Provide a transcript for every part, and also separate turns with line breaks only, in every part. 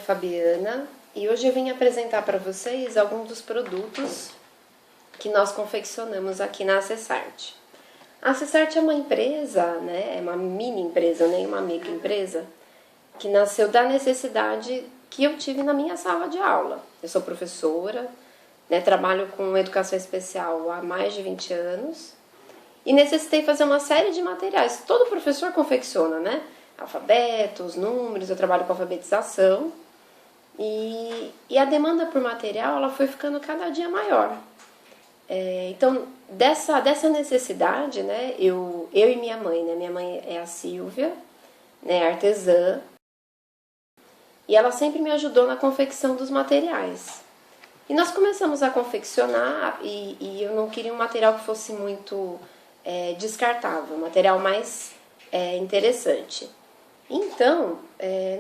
Fabiana e hoje eu vim apresentar para vocês alguns dos produtos que nós confeccionamos aqui na Acessarte. A Acessarte é uma empresa, é uma mini empresa, nem uma mega empresa, que nasceu da necessidade que eu tive na minha sala de aula. Eu sou professora, trabalho com educação especial há mais de 20 anos e necessitei fazer uma série de materiais. Todo professor confecciona, alfabetos, números, eu trabalho com alfabetização. E a demanda por material ela foi ficando cada dia maior. Então, dessa necessidade, eu e minha mãe, minha mãe é a Silvia, artesã, e ela sempre me ajudou na confecção dos materiais. E nós começamos a confeccionar, e eu não queria um material que fosse muito descartável, um material mais interessante. Então,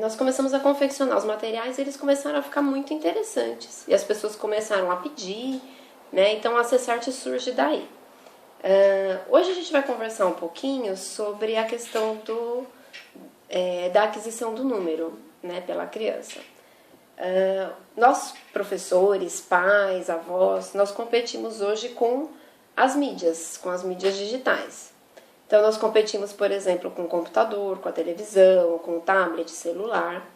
nós começamos a confeccionar os materiais e eles começaram a ficar muito interessantes. E as pessoas começaram a pedir, então a Acessarte surge daí. Hoje a gente vai conversar um pouquinho sobre a questão da aquisição do número, pela criança. Nós, professores, pais, avós, nós competimos hoje com as mídias digitais. Então, nós competimos, por exemplo, com o computador, com a televisão, com o tablet, celular,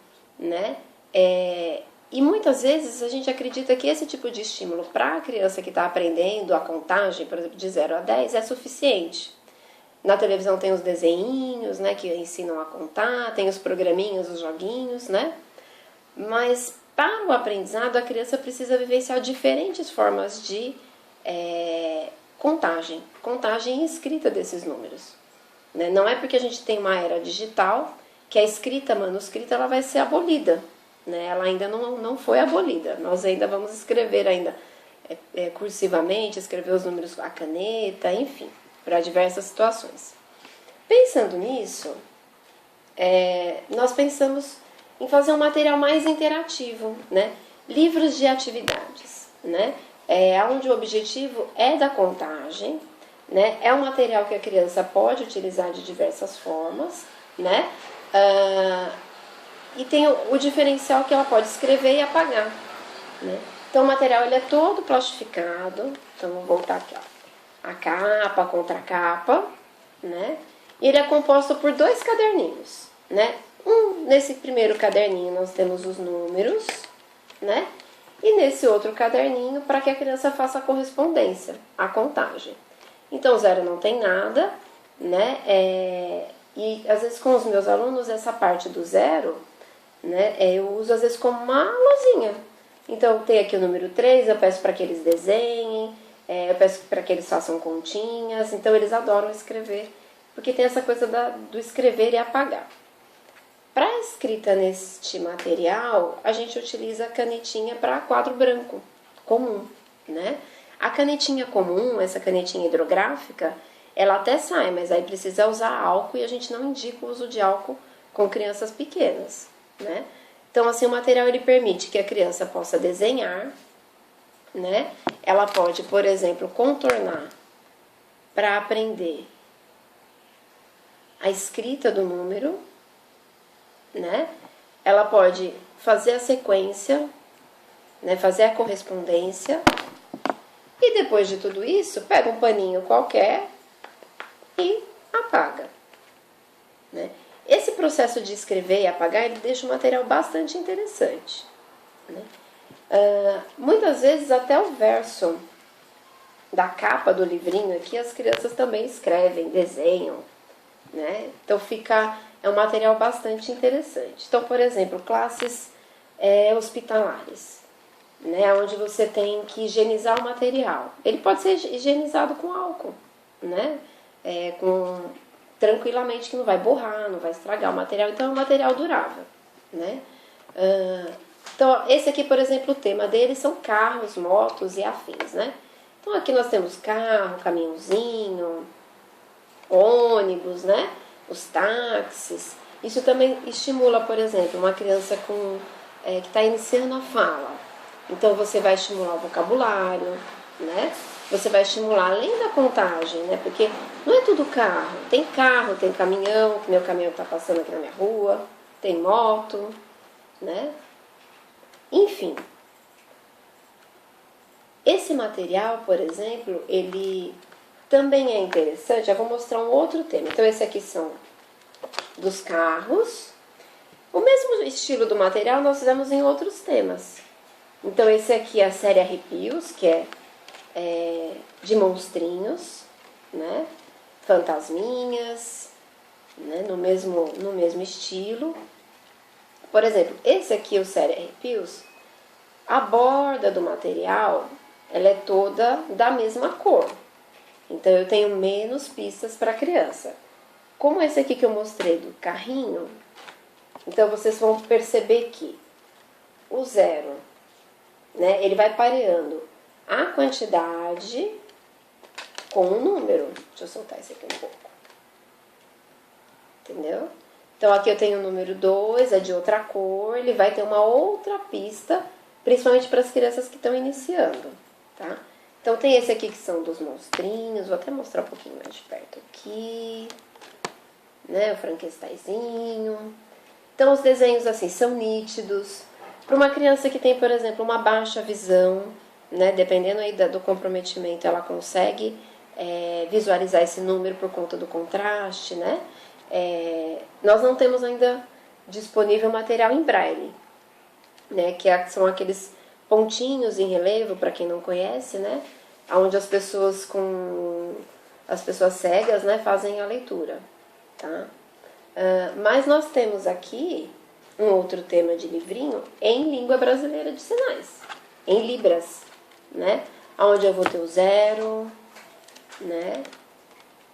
E muitas vezes a gente acredita que esse tipo de estímulo para a criança que está aprendendo a contagem, por exemplo, de 0 a 10, é suficiente. Na televisão tem os desenhinhos, que ensinam a contar, tem os programinhos, os joguinhos, Mas para o aprendizado, a criança precisa vivenciar diferentes formas de contagem e escrita desses números. Não é porque a gente tem uma era digital que a escrita manuscrita ela vai ser abolida. Ela ainda não foi abolida. Nós ainda vamos escrever cursivamente, escrever os números à caneta, enfim, para diversas situações. Pensando nisso, nós pensamos em fazer um material mais interativo, livros de atividades, onde o objetivo é da contagem, é um material que a criança pode utilizar de diversas formas, e tem o diferencial que ela pode escrever e apagar, Então o material ele é todo plastificado, então vou voltar aqui, a capa, a contracapa, E ele é composto por 2 caderninhos, Nesse primeiro caderninho nós temos os números, E nesse outro caderninho para que a criança faça a correspondência, a contagem. Então, 0 não tem nada, E às vezes com os meus alunos, essa parte do 0, eu uso às vezes como uma luzinha. Então, tem aqui o número 3, eu peço para que eles desenhem, eu peço para que eles façam continhas. Então, eles adoram escrever, porque tem essa coisa do escrever e apagar. Para a escrita neste material, a gente utiliza a canetinha para quadro branco, comum, A canetinha comum, essa canetinha hidrográfica, ela até sai, mas aí precisa usar álcool e a gente não indica o uso de álcool com crianças pequenas, Então, assim, o material ele permite que a criança possa desenhar, Ela pode, por exemplo, contornar para aprender a escrita do número, Ela pode fazer a sequência, fazer a correspondência, e depois de tudo isso, pega um paninho qualquer e apaga, Esse processo de escrever e apagar, ele deixa o material bastante interessante, Muitas vezes até o verso da capa do livrinho aqui, as crianças também escrevem, desenham, Então é um material bastante interessante. Então, por exemplo, classes hospitalares, onde você tem que higienizar o material. Ele pode ser higienizado com álcool, tranquilamente, que não vai borrar, não vai estragar o material. Então, é um material durável, Então, esse aqui, por exemplo, o tema dele são carros, motos e afins, Então, aqui nós temos carro, caminhãozinho, ônibus, os táxis. Isso também estimula, por exemplo, uma criança que está iniciando a fala. Então, você vai estimular o vocabulário, Você vai estimular além da contagem, Porque não é tudo carro, tem caminhão, que meu caminhão está passando aqui na minha rua, tem moto, Enfim, esse material, por exemplo, ele também é interessante. Eu vou mostrar um outro tema. Então, esse aqui são dos carros. O mesmo estilo do material nós fizemos em outros temas. Então, esse aqui é a série Arrepios, que é de monstrinhos, né? Fantasminhas, né? No mesmo estilo. Por exemplo, esse aqui, o série Arrepios, a borda do material, ela é toda da mesma cor. Então, eu tenho menos pistas para a criança. Como esse aqui que eu mostrei do carrinho, então vocês vão perceber que o 0, né, ele vai pareando a quantidade com o número. Deixa eu soltar esse aqui um pouco. Entendeu? Então, aqui eu tenho o número 2, é de outra cor, ele vai ter uma outra pista, principalmente para as crianças que estão iniciando, tá? Então, tem esse aqui que são dos monstrinhos, vou até mostrar um pouquinho mais de perto aqui, né, o Frankensteinzinho. Então, os desenhos, assim, são nítidos. Para uma criança que tem, por exemplo, uma baixa visão, né, dependendo aí do comprometimento, ela consegue visualizar esse número por conta do contraste, né? Nós não temos ainda disponível material em braille, né, que são aqueles pontinhos em relevo, para quem não conhece, né, onde as pessoas cegas, né, fazem a leitura, tá? Mas nós temos aqui um outro tema de livrinho em língua brasileira de sinais, em libras, né, onde eu vou ter o 0, né.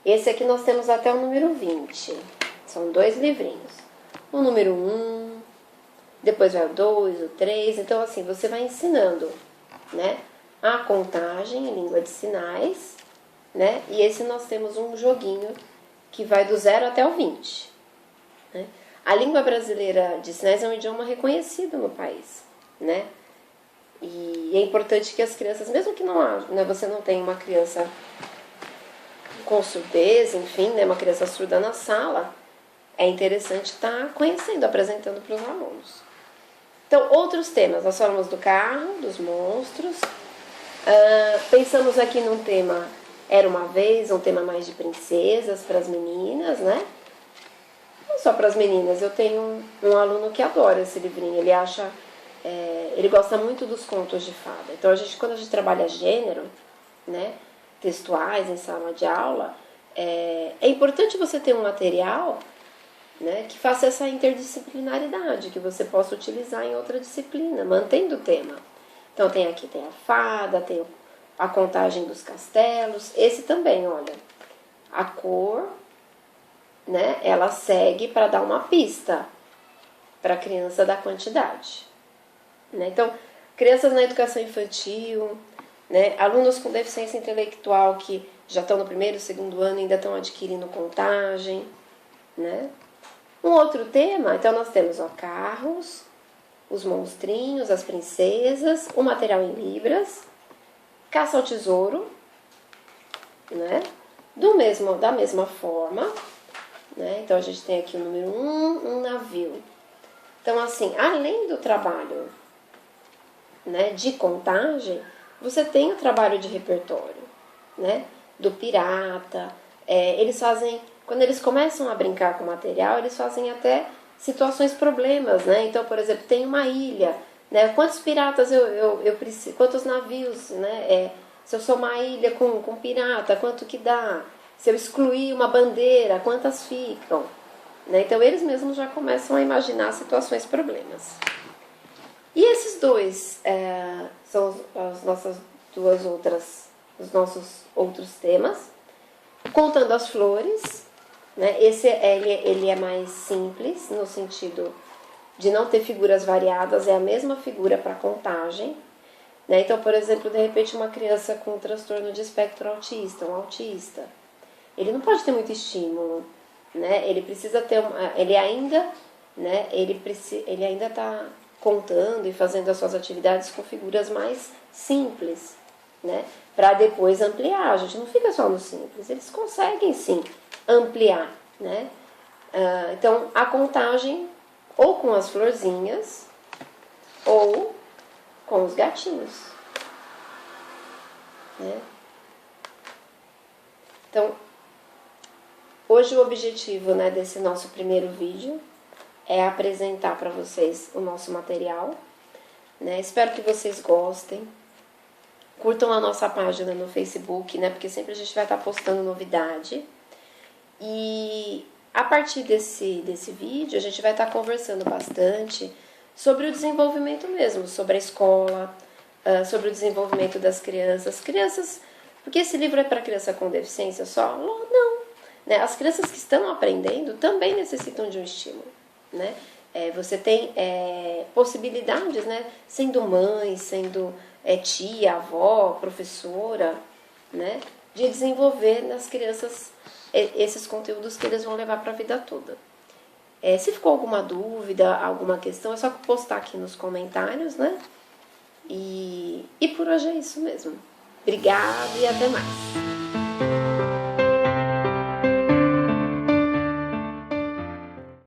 Esse aqui nós temos até o número 20. São 2 livrinhos. O número 1, depois vai o 2, o 3. Então, assim, você vai ensinando, né, a contagem em língua de sinais, né? E esse nós temos um joguinho que vai do 0 até o 20. Né? A língua brasileira de sinais é um idioma reconhecido no país, né? E é importante que as crianças, mesmo que você não tenha uma criança com surdez, enfim, né, uma criança surda na sala, é interessante estar conhecendo, apresentando para os alunos. Então, outros temas, nós falamos do carro, dos monstros, pensamos aqui num tema, era uma vez, um tema mais de princesas para as meninas, né? Não só para as meninas, eu tenho um aluno que adora esse livrinho, ele gosta muito dos contos de fada. Então, quando a gente trabalha gênero, né, textuais em sala de aula, é importante você ter um material, né, que faça essa interdisciplinaridade, que você possa utilizar em outra disciplina, mantendo o tema. Então, tem a fada, tem a contagem dos castelos. Esse também, olha, a cor, né, ela segue para dar uma pista para a criança da quantidade. Né? Então, crianças na educação infantil, né, alunos com deficiência intelectual que já estão no primeiro, segundo ano e ainda estão adquirindo contagem, né? Um outro tema, então nós temos carros, os monstrinhos, as princesas, o material em libras, caça ao tesouro, né? Da mesma forma, né? Então a gente tem aqui o número 1, um navio. Então, assim, além do trabalho, né, de contagem, você tem o trabalho de repertório, né? Do pirata. Eles fazem, quando eles começam a brincar com o material, eles fazem até situações problemas, né? Então, por exemplo, tem uma ilha, né? Quantos piratas eu preciso, quantos navios, né? Se eu sou uma ilha com pirata, quanto que dá? Se eu excluir uma bandeira, quantas ficam? Né? Então, eles mesmos já começam a imaginar situações problemas. E esses dois são os nossos outros temas. Contando as flores, né? Ele é mais simples, no sentido de não ter figuras variadas, é a mesma figura para contagem. Né? Então, por exemplo, de repente uma criança com transtorno de espectro autista, um autista, ele não pode ter muito estímulo, né? Ele precisa ter ele ainda está contando e fazendo as suas atividades com figuras mais simples, né? Para depois ampliar. A gente não fica só no simples, eles conseguem sim ampliar, né? Então, a contagem ou com as florzinhas ou com os gatinhos, né? Então, hoje o objetivo, né, desse nosso primeiro vídeo é apresentar para vocês o nosso material, né? Espero que vocês gostem. Curtam a nossa página no Facebook, né? Porque sempre a gente vai estar postando novidade. E a partir desse vídeo, a gente vai estar conversando bastante sobre o desenvolvimento mesmo, sobre a escola, sobre o desenvolvimento das crianças. Porque esse livro é para criança com deficiência só? Não. Né? As crianças que estão aprendendo também necessitam de um estímulo, né? Você tem possibilidades, né? Sendo mãe, sendo tia, avó, professora, né? De desenvolver nas crianças esses conteúdos que eles vão levar para a vida toda. Se ficou alguma dúvida, alguma questão, é só postar aqui nos comentários, né? E por hoje é isso mesmo. Obrigada e até mais.